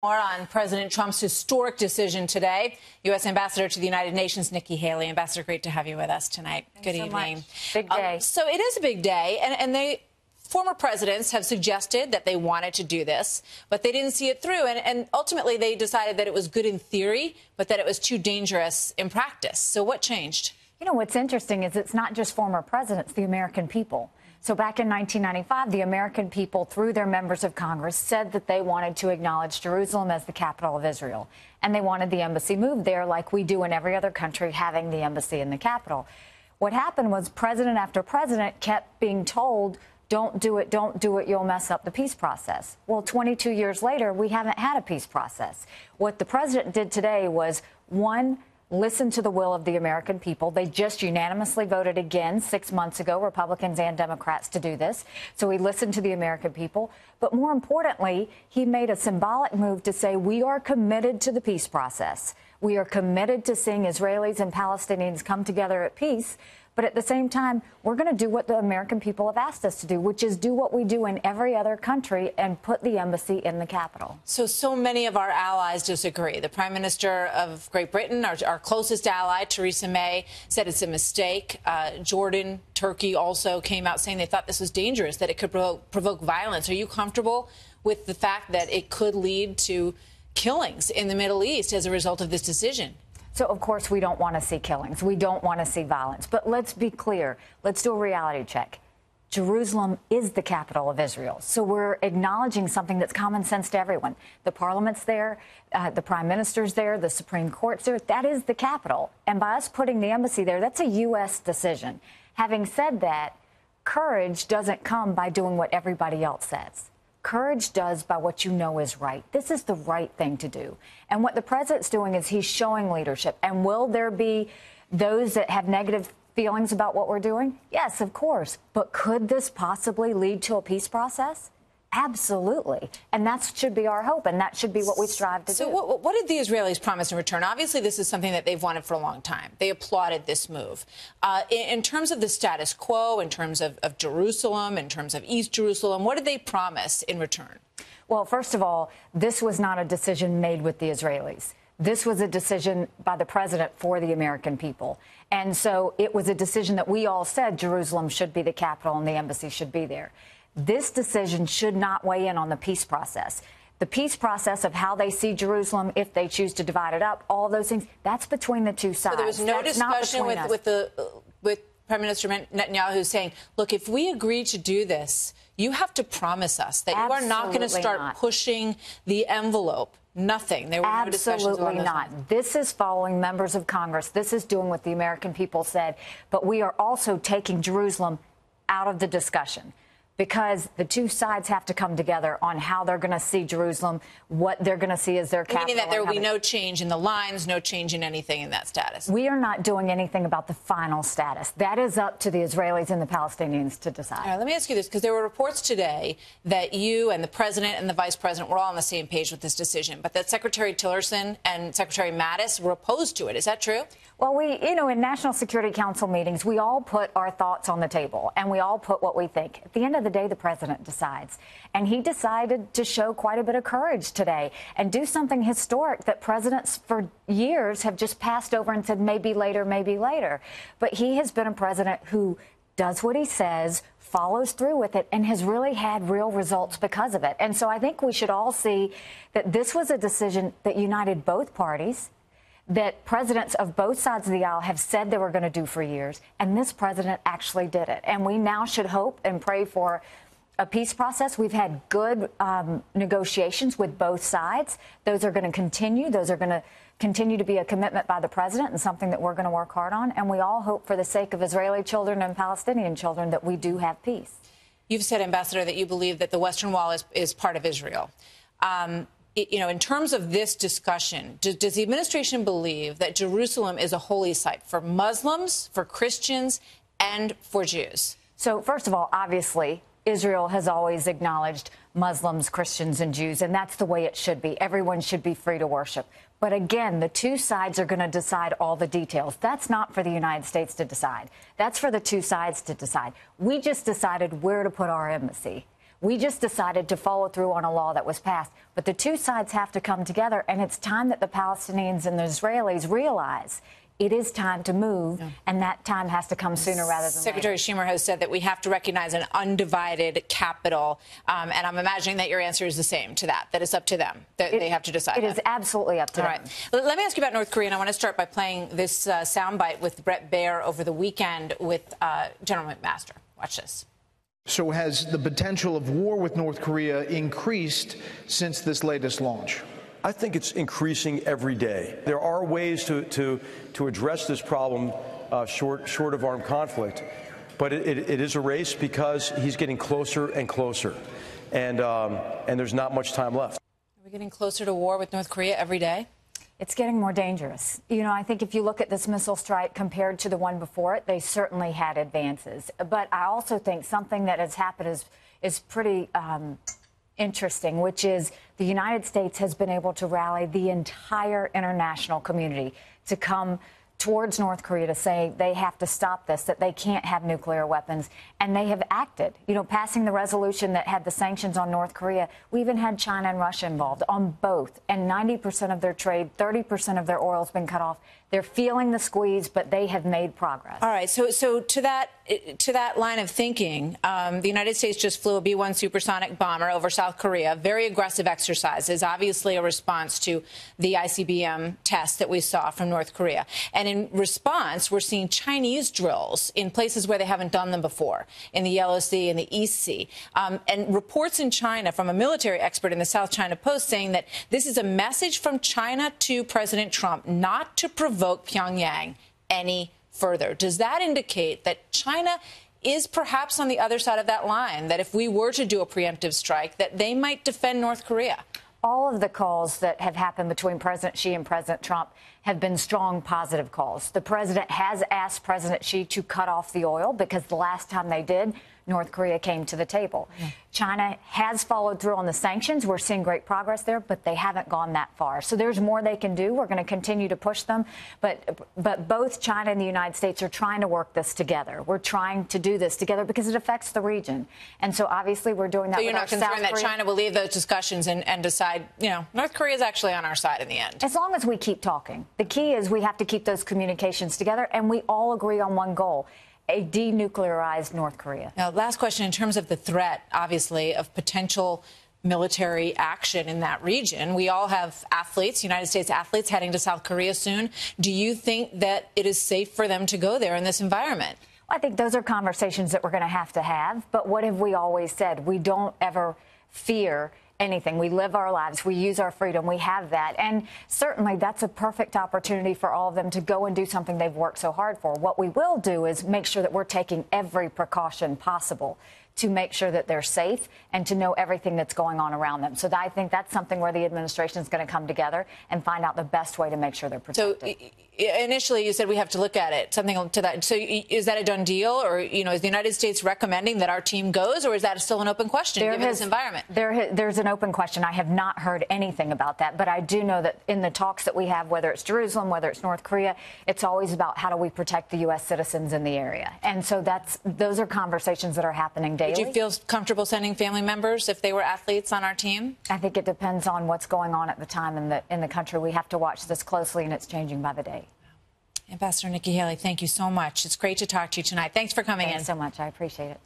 More on President Trump's historic decision today. U.S. Ambassador to the United Nations, Nikki Haley. Ambassador, great to have you with us tonight. Good evening. Big day. So it is a big day, and former presidents have suggested that they wanted to do this, but they didn't see it through. And ultimately, they decided that it was good in theory, but that it was too dangerous in practice. So what changed? You know, what's interesting is it's not just former presidents, the American people. So back in 1995, the American people, through their members of Congress, said that they wanted to acknowledge Jerusalem as the capital of Israel. And they wanted the embassy moved there like we do in every other country, having the embassy in the capital. What happened was president after president kept being told, don't do it, you'll mess up the peace process. Well, 22 years later, we haven't had a peace process. What the president did today was, one, listen to the will of the American people. They just unanimously voted again 6 months ago, Republicans and Democrats, to do this. So he listened to the American people. But more importantly, he made a symbolic move to say we are committed to the peace process. We are committed to seeing Israelis and Palestinians come together at peace. But at the same time, we're going to do what the American people have asked us to do, which is do what we do in every other country and put the embassy in the capital. So many of our allies disagree. The Prime Minister of Great Britain, our closest ally, Theresa May, said it's a mistake. Jordan, Turkey also came out saying they thought this was dangerous, that it could provoke violence. Are you comfortable with the fact that it could lead to killings in the Middle East as a result of this decision? So, of course, we don't want to see killings. We don't want to see violence. But let's be clear. Let's do a reality check. Jerusalem is the capital of Israel. So we're acknowledging something that's common sense to everyone. The parliament's there, the prime minister's there, the Supreme Court's there. That is the capital. And by us putting the embassy there, that's a U.S. decision. Having said that, courage doesn't come by doing what everybody else says. Courage does by what you know is right. This is the right thing to do. And what the president's doing is he's showing leadership. And will there be those that have negative feelings about what we're doing? Yes, of course. But could this possibly lead to a peace process? Absolutely. And that should be our hope, and that should be what we strive to do. So what did the Israelis promise in return? Obviously, this is something that they've wanted for a long time. They applauded this move. In terms of the status quo, in terms of Jerusalem, in terms of East Jerusalem, what did they promise in return? Well, first of all, this was not a decision made with the Israelis. This was a decision by the president for the American people. And so it was a decision that we all said Jerusalem should be the capital and the embassy should be there. This decision should not weigh in on the peace process. The peace process of how they see Jerusalem, if they choose to divide it up, all those things, that's between the two sides. So there was no discussion with Prime Minister Netanyahu saying, look, if we agree to do this, you have to promise us that you are not going to start pushing the envelope. Nothing. There were no discussions along those lines. Absolutely not. This is following members of Congress. This is doing what the American people said. But we are also taking Jerusalem out of the discussion, because the two sides have to come together on how they're going to see Jerusalem, what they're going to see as their capital. Meaning that there will be no change in the lines, no change in anything in that status. We are not doing anything about the final status. That is up to the Israelis and the Palestinians to decide. All right, let me ask you this, because there were reports today that you and the president and the vice president were all on the same page with this decision, but that Secretary Tillerson and Secretary Mattis were opposed to it. Is that true? Well, in National Security Council meetings, we all put our thoughts on the table, and we all put what we think. At the end of the day, the president decides. And he decided to show quite a bit of courage today and do something historic that presidents for years have just passed over and said maybe later, maybe later. But he has been a president who does what he says, follows through with it, and has really had real results because of it. And so I think we should all see that this was a decision that united both parties, that presidents of both sides of the aisle have said they were going to do for years, and this president actually did it. And we now should hope and pray for a peace process. We've had good negotiations with both sides. Those are going to continue. Those are going to continue to be a commitment by the president and something that we're going to work hard on. And we all hope, for the sake of Israeli children and Palestinian children, that we do have peace. You've said, Ambassador, that you believe that the Western Wall is part of Israel. In terms of this discussion, does the administration believe that Jerusalem is a holy site for Muslims, for Christians, and for Jews? So, first of all, obviously, Israel has always acknowledged Muslims, Christians, and Jews, and that's the way it should be. Everyone should be free to worship. But again, the two sides are going to decide all the details. That's not for the United States to decide. That's for the two sides to decide. We just decided where to put our embassy. We just decided to follow through on a law that was passed. But the two sides have to come together, and it's time that the Palestinians and the Israelis realize it is time to move, and that time has to come sooner rather than later. Secretary Schumer has said that we have to recognize an undivided capital, and I'm imagining that your answer is the same to that it's up to them, that they have to decide. It is absolutely up to them. All right. Let me ask you about North Korea, and I want to start by playing this soundbite with Brett Baer over the weekend with General McMaster. Watch this. So has the potential of war with North Korea increased since this latest launch? I think it's increasing every day. There are ways to address this problem short of armed conflict, but it is a race because he's getting closer and closer, and there's not much time left. Are we getting closer to war with North Korea every day? It's getting more dangerous. You know, I think if you look at this missile strike compared to the one before it, they certainly had advances. But I also think something that has happened is pretty interesting, which is the United States has been able to rally the entire international community to come towards North Korea to say they have to stop this, that they can't have nuclear weapons. And they have acted, you know, passing the resolution that had the sanctions on North Korea. We even had China and Russia involved on both. And 90% of their trade, 30% of their oil has been cut off. They're feeling the squeeze, but they have made progress. All right. So to that line of thinking, the United States just flew a B-1 supersonic bomber over South Korea. Very aggressive exercises, obviously a response to the ICBM test that we saw from North Korea. And in response, we're seeing Chinese drills in places where they haven't done them before, in the Yellow Sea and the East Sea. And reports in China from a military expert in the South China Post saying that this is a message from China to President Trump not to provoke Pyongyang any further. Does that indicate that China is perhaps on the other side of that line, that if we were to do a preemptive strike, that they might defend North Korea? All of the calls that have happened between President Xi and President Trump have been strong, positive calls. The president has asked President Xi to cut off the oil because the last time they did, North Korea came to the table. China has followed through on the sanctions. We're seeing great progress there, but they haven't gone that far. So there's more they can do. We're going to continue to push them. But both China and the United States are trying to work this together. We're trying to do this together because it affects the region. And so obviously we're doing that with our South Korea. So you're not concerned that China will leave those discussions and decide, you know, North Korea is actually on our side in the end? As long as we keep talking. The key is we have to keep those communications together, and we all agree on one goal: a denuclearized North Korea. Now, last question, in terms of the threat, obviously, of potential military action in that region. We all have athletes, United States athletes, heading to South Korea soon. Do you think that it is safe for them to go there in this environment? Well, I think those are conversations that we're going to have. But what have we always said? We don't ever fear anything. We live our lives. We use our freedom. We have that. And certainly that's a perfect opportunity for all of them to go and do something they've worked so hard for. What we will do is make sure that we're taking every precaution possible to make sure that they're safe and to know everything that's going on around them. So I think that's something where the administration is going to come together and find out the best way to make sure they're protected. So initially you said we have to look at it, something to that. So is that a done deal, or, you know, is the United States recommending that our team goes, or is that still an open question given this environment? There's an open question. I have not heard anything about that, but I do know that in the talks that we have, whether it's Jerusalem, whether it's North Korea, it's always about how do we protect the U.S. citizens in the area. And so those are conversations that are happening daily. Would you feel comfortable sending family members if they were athletes on our team? I think it depends on what's going on at the time in the country. We have to watch this closely, and it's changing by the day. Ambassador Nikki Haley, thank you so much. It's great to talk to you tonight. Thanks for coming in. Thanks so much. I appreciate it.